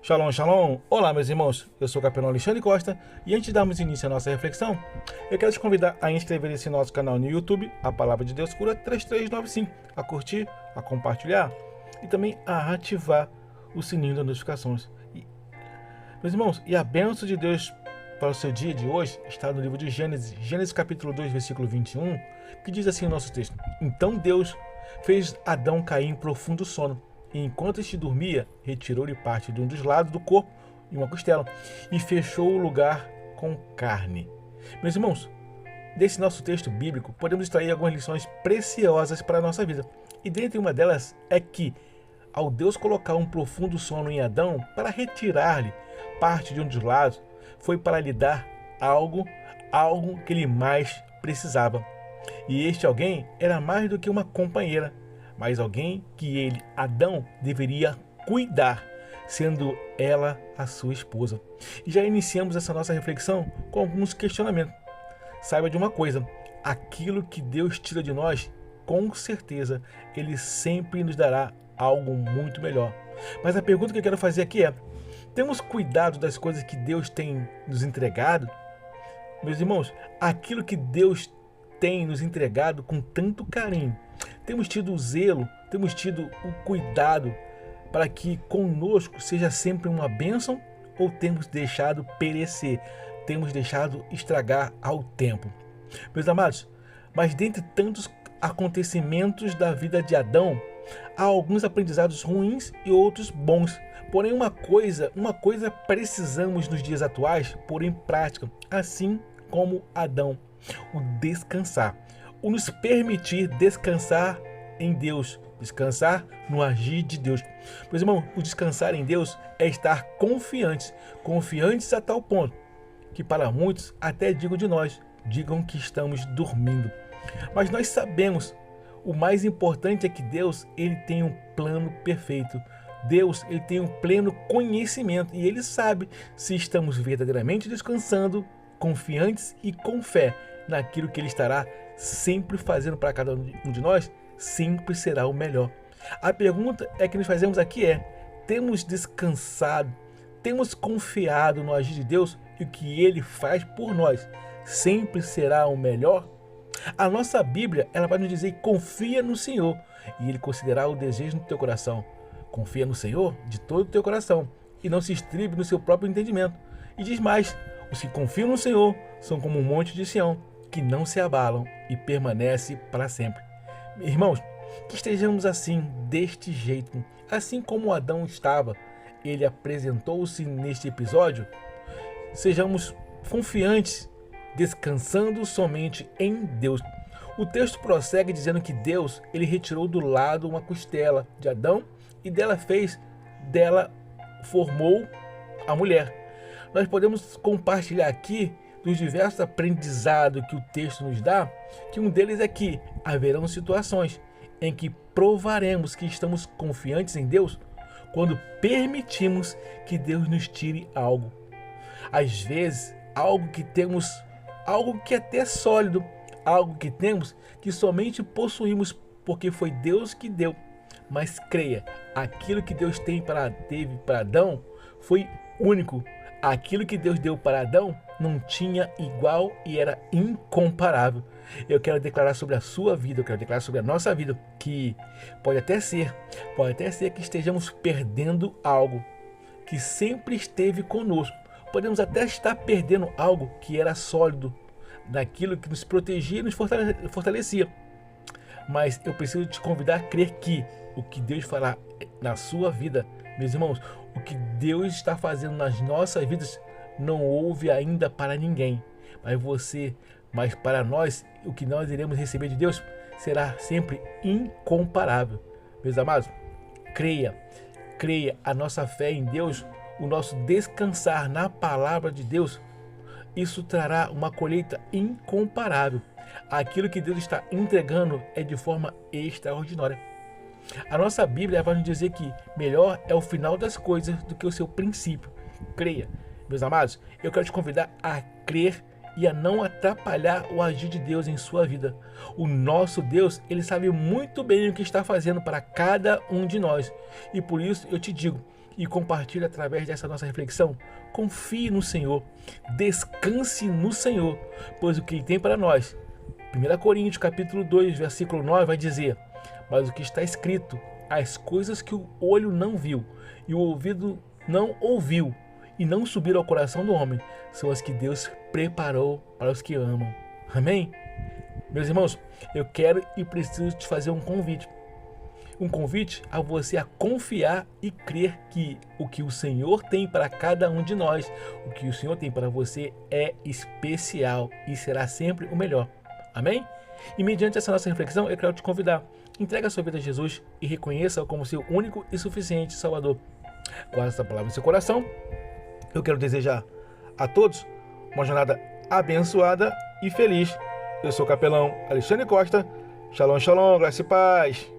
Shalom, shalom! Olá, meus irmãos, eu sou o Capelão Alexandre Costa e antes de darmos início à nossa reflexão, eu quero te convidar a inscrever-se no nosso canal no YouTube, A Palavra de Deus Cura 3395, a curtir, a compartilhar e também a ativar o sininho das notificações. Meus irmãos, e a bênção de Deus para o seu dia de hoje está no livro de Gênesis, Gênesis capítulo 2, versículo 21, que diz assim o nosso texto: Então Deus fez Adão cair em profundo sono. E enquanto este dormia, retirou-lhe parte de um dos lados do corpo e uma costela, e fechou o lugar com carne. Meus irmãos, desse nosso texto bíblico, podemos extrair algumas lições preciosas para a nossa vida. E dentre uma delas é que, ao Deus colocar um profundo sono em Adão, para retirar-lhe parte de um dos lados, foi para lhe dar algo que ele mais precisava. E este alguém era mais do que uma companheira, mas alguém que ele, Adão, deveria cuidar, sendo ela a sua esposa. E já iniciamos essa nossa reflexão com alguns questionamentos. Saiba de uma coisa: aquilo que Deus tira de nós, com certeza, Ele sempre nos dará algo muito melhor. Mas a pergunta que eu quero fazer aqui é: temos cuidado das coisas que Deus tem nos entregado? Meus irmãos, aquilo que Deus tem nos entregado com tanto carinho, temos tido o zelo, temos tido o cuidado para que conosco seja sempre uma bênção, ou temos deixado perecer, temos deixado estragar ao tempo? Meus amados, mas dentre tantos acontecimentos da vida de Adão, há alguns aprendizados ruins e outros bons. Porém, uma coisa precisamos nos dias atuais pôr em prática, assim como Adão: o descansar. O nos permitir descansar em Deus, descansar no agir de Deus. Meus irmãos, o descansar em Deus é estar confiantes a tal ponto que para muitos até digam que estamos dormindo. Mas nós sabemos, o mais importante é que Deus, ele tem um plano perfeito. Deus, ele tem um pleno conhecimento e ele sabe se estamos verdadeiramente descansando, confiantes e com fé naquilo que ele estará sempre fazendo para cada um de nós. Sempre será o melhor. A pergunta que nos fazemos aqui é: temos descansado, temos confiado no agir de Deus, e o que Ele faz por nós sempre será o melhor? A nossa Bíblia, ela vai nos dizer: confia no Senhor e Ele concederá o desejo do teu coração. Confia no Senhor de todo o teu coração e não se estribe no seu próprio entendimento. E diz mais: os que confiam no Senhor são como um monte de Sião, que não se abalam e permanece para sempre. Irmãos, que estejamos assim, deste jeito, assim como Adão estava, ele apresentou-se neste episódio. Sejamos confiantes, descansando somente em Deus. O texto prossegue dizendo que Deus, ele retirou do lado uma costela de Adão e dela formou a mulher. Nós podemos compartilhar aqui dos diversos aprendizados que o texto nos dá, que um deles é que haverão situações em que provaremos que estamos confiantes em Deus quando permitimos que Deus nos tire algo. Às vezes, algo que até é sólido, algo que temos que somente possuímos porque foi Deus que deu. Mas creia, aquilo que Deus teve para Adão foi único. Aquilo que Deus deu para Adão não tinha igual e era incomparável. Eu quero declarar sobre a sua vida, eu quero declarar sobre a nossa vida, que pode até ser que estejamos perdendo algo que sempre esteve conosco. Podemos até estar perdendo algo que era sólido, daquilo que nos protegia e nos fortalecia. Mas eu preciso te convidar a crer que o que Deus fará na sua vida, meus irmãos, o que Deus está fazendo nas nossas vidas, não houve ainda para ninguém. Mas para nós, o que nós iremos receber de Deus será sempre incomparável. Meus amados, creia, a nossa fé em Deus, o nosso descansar na palavra de Deus, isso trará uma colheita incomparável. Aquilo que Deus está entregando é de forma extraordinária. A nossa Bíblia vai nos dizer que melhor é o final das coisas do que o seu princípio. Creia. Meus amados, eu quero te convidar a crer e a não atrapalhar o agir de Deus em sua vida. O nosso Deus, ele sabe muito bem o que está fazendo para cada um de nós. E por isso eu te digo e compartilhe através dessa nossa reflexão. Confie no Senhor, descanse no Senhor, pois o que Ele tem para nós, 1 Coríntios capítulo 2, versículo 9, vai dizer: mas o que está escrito, as coisas que o olho não viu e o ouvido não ouviu e não subiram ao coração do homem, são as que Deus preparou para os que amam. Amém? Meus irmãos, eu quero e preciso te fazer um convite. Um convite a você a confiar e crer que o que o Senhor tem para cada um de nós, o que o Senhor tem para você é especial e será sempre o melhor. Amém? E mediante essa nossa reflexão, eu quero te convidar. Entregue a sua vida a Jesus e reconheça-o como seu único e suficiente Salvador. Com essa palavra no seu coração, eu quero desejar a todos uma jornada abençoada e feliz. Eu sou o capelão Alexandre Costa. Shalom, shalom, graça e paz.